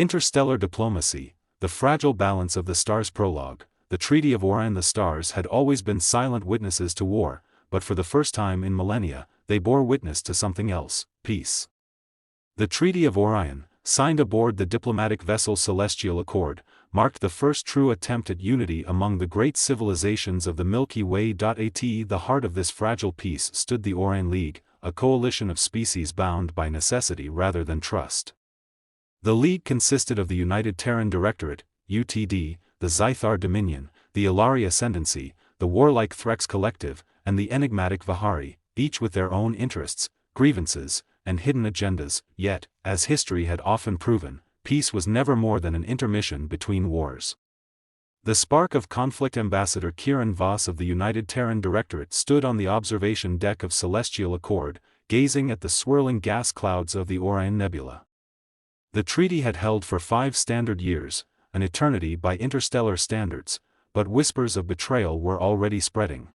Interstellar diplomacy, the fragile balance of the stars. Prologue. The Treaty of Orion. The stars had always been silent witnesses to war, but for the first time in millennia, they bore witness to something else: peace. The Treaty of Orion, signed aboard the diplomatic vessel Celestial Accord, marked the first true attempt at unity among the great civilizations of the Milky Way. At the heart of this fragile peace stood the Orion League, a coalition of species bound by necessity rather than trust. The League consisted of the United Terran Directorate, UTD, the Zythar Dominion, the Ilari Ascendancy, the warlike Threx Collective, and the enigmatic Vahari, each with their own interests, grievances, and hidden agendas. Yet, as history had often proven, peace was never more than an intermission between wars. The spark of conflict. Ambassador Kieran Voss of the United Terran Directorate stood on the observation deck of Celestial Accord, gazing at the swirling gas clouds of the Orion Nebula. The treaty had held for 5 standard years, an eternity by interstellar standards, but whispers of betrayal were already spreading.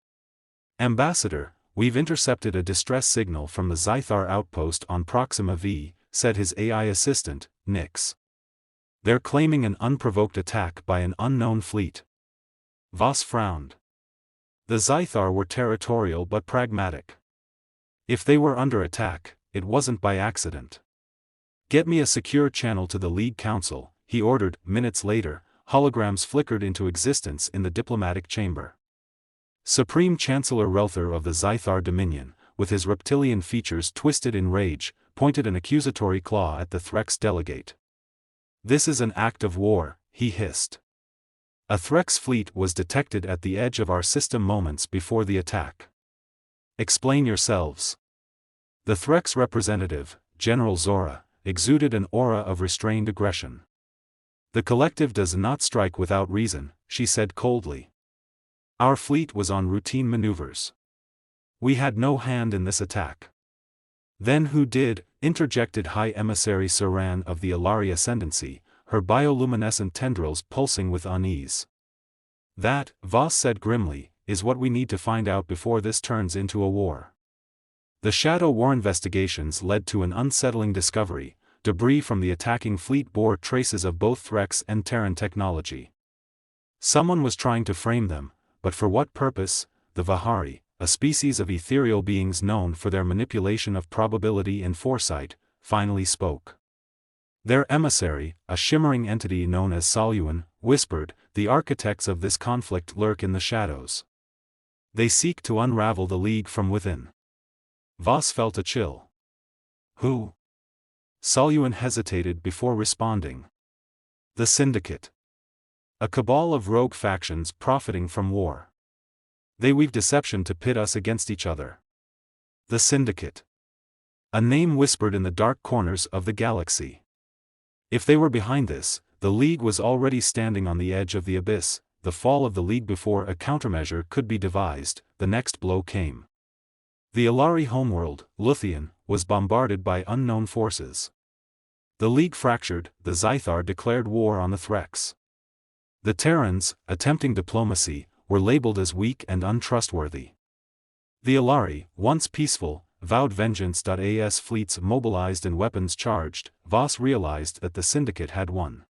"Ambassador, we've intercepted a distress signal from the Zythar outpost on Proxima V," said his AI assistant, Nix. "They're claiming an unprovoked attack by an unknown fleet." Voss frowned. The Zythar were territorial but pragmatic. If they were under attack, it wasn't by accident. "Get me a secure channel to the League Council," he ordered. Minutes later, holograms flickered into existence in the diplomatic chamber. Supreme Chancellor Relther of the Zythar Dominion, with his reptilian features twisted in rage, pointed an accusatory claw at the Threx delegate. "This is an act of war," he hissed. "A Threx fleet was detected at the edge of our system moments before the attack. Explain yourselves." The Threx representative, General Zora, exuded an aura of restrained aggression. "The collective does not strike without reason," she said coldly. "Our fleet was on routine maneuvers. We had no hand in this attack." "Then who did?" interjected High Emissary Saran of the Ilari Ascendancy, her bioluminescent tendrils pulsing with unease. "That," Voss said grimly, "is what we need to find out before this turns into a war." The Shadow War investigations led to an unsettling discovery: debris from the attacking fleet bore traces of both Threx and Terran technology. Someone was trying to frame them, but for what purpose? The Vahari, a species of ethereal beings known for their manipulation of probability and foresight, finally spoke. Their emissary, a shimmering entity known as Soluan, whispered, "The architects of this conflict lurk in the shadows. They seek to unravel the League from within." Voss felt a chill. "Who?" Soluan hesitated before responding. "The Syndicate. A cabal of rogue factions profiting from war. They weave deception to pit us against each other." The Syndicate. A name whispered in the dark corners of the galaxy. If they were behind this, the League was already standing on the edge of the abyss. The fall of the League before a countermeasure could be devised. The next blow came. The Ilari homeworld, Luthian, was bombarded by unknown forces. The League fractured. The Zythar declared war on the Threx. The Terrans, attempting diplomacy, were labeled as weak and untrustworthy. The Ilari, once peaceful, vowed vengeance. As fleets mobilized and weapons charged, Voss realized that the Syndicate had won.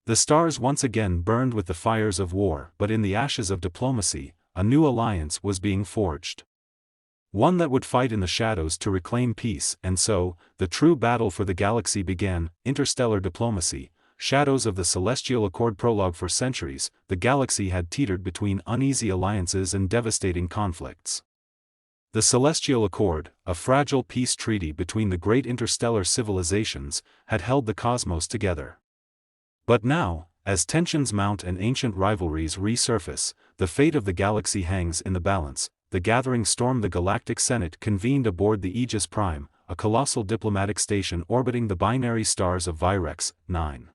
The stars once again burned with the fires of war, but in the ashes of diplomacy, a new alliance was being forged. One that would fight in the shadows to reclaim peace. And so, the true battle for the galaxy began. Interstellar diplomacy, shadows of the Celestial Accord. Prologue. For centuries, the galaxy had teetered between uneasy alliances and devastating conflicts. The Celestial Accord, a fragile peace treaty between the great interstellar civilizations, had held the cosmos together. But now, as tensions mount and ancient rivalries resurface, the fate of the galaxy hangs in the balance. The gathering storm. The Galactic Senate convened aboard the Aegis Prime, a colossal diplomatic station orbiting the binary stars of Virex 9.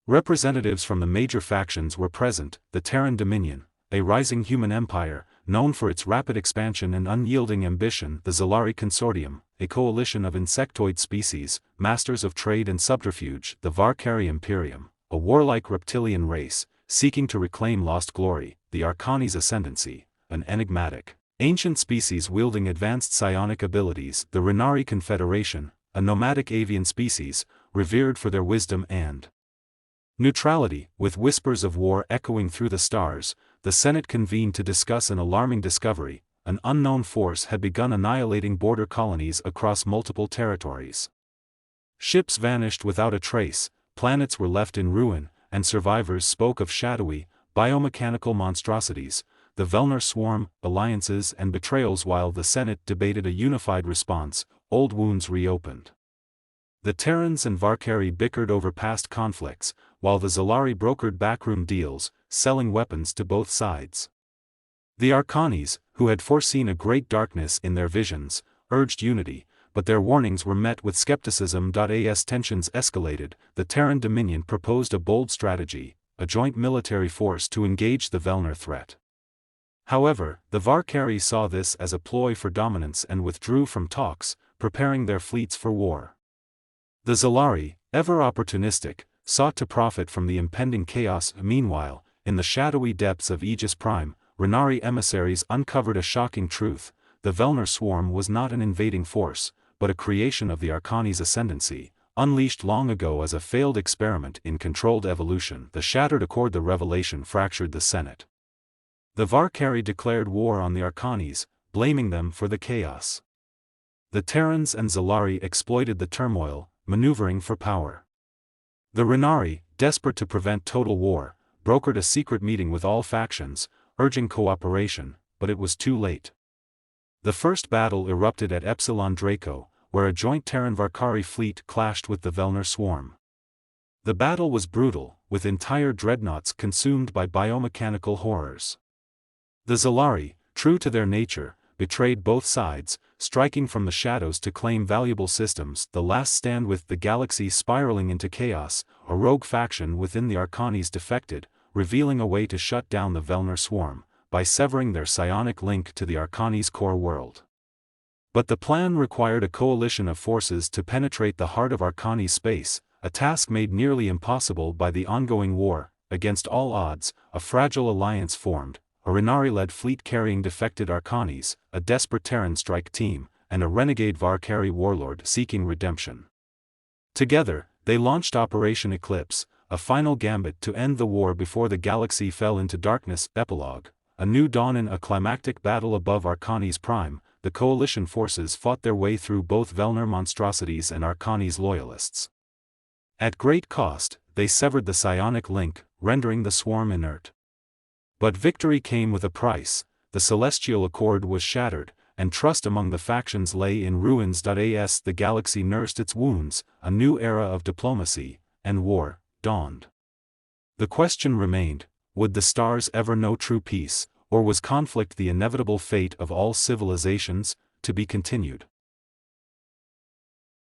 Representatives from the major factions were present: the Terran Dominion, a rising human empire, known for its rapid expansion and unyielding ambition; the Zalari Consortium, a coalition of insectoid species, masters of trade and subterfuge; the Varkari Imperium, a warlike reptilian race, seeking to reclaim lost glory; the Arcanis Ascendancy, an enigmatic, ancient species wielding advanced psionic abilities; the Renari Confederation, a nomadic avian species, revered for their wisdom and neutrality. With whispers of war echoing through the stars, the Senate convened to discuss an alarming discovery: an unknown force had begun annihilating border colonies across multiple territories. Ships vanished without a trace, planets were left in ruin, and survivors spoke of shadowy, biomechanical monstrosities, the Velner swarm, alliances and betrayals. While the Senate debated a unified response, old wounds reopened. The Terrans and Varkari bickered over past conflicts, while the Zalari brokered backroom deals, selling weapons to both sides. The Arcanis, who had foreseen a great darkness in their visions, urged unity, but their warnings were met with skepticism. As tensions escalated, the Terran Dominion proposed a bold strategy: a joint military force to engage the Velner threat. However, the Varkari saw this as a ploy for dominance and withdrew from talks, preparing their fleets for war. The Zalari, ever opportunistic, sought to profit from the impending chaos. Meanwhile, in the shadowy depths of Aegis Prime, Renari emissaries uncovered a shocking truth: the Velner swarm was not an invading force, but a creation of the Arcani's ascendancy, unleashed long ago as a failed experiment in controlled evolution. The shattered accord. The revelation fractured the Senate. The Varkari declared war on the Arcanis, blaming them for the chaos. The Terrans and Zalari exploited the turmoil, maneuvering for power. The Renari, desperate to prevent total war, brokered a secret meeting with all factions, urging cooperation, but it was too late. The first battle erupted at Epsilon Draco, where a joint Terran-Varkari fleet clashed with the Velner swarm. The battle was brutal, with entire dreadnoughts consumed by biomechanical horrors. The Zalari, true to their nature, betrayed both sides, striking from the shadows to claim valuable systems. The last stand. With the galaxy spiraling into chaos, a rogue faction within the Arcanis defected, revealing a way to shut down the Velner swarm, by severing their psionic link to the Arcanis' core world. But the plan required a coalition of forces to penetrate the heart of Arcani space, a task made nearly impossible by the ongoing war. Against all odds, a fragile alliance formed: a Renari-led fleet carrying defected Arcanis, a desperate Terran strike team, and a renegade Varkari warlord seeking redemption. Together, they launched Operation Eclipse, a final gambit to end the war before the galaxy fell into darkness. Epilogue: a new dawn. In a climactic battle above Arcanis Prime, the coalition forces fought their way through both Velner monstrosities and Arcanis loyalists. At great cost, they severed the psionic link, rendering the swarm inert. But victory came with a price: the celestial accord was shattered, and trust among the factions lay in ruins. As the galaxy nursed its wounds, a new era of diplomacy and war dawned. The question remained: would the stars ever know true peace, or was conflict the inevitable fate of all civilizations? To be continued.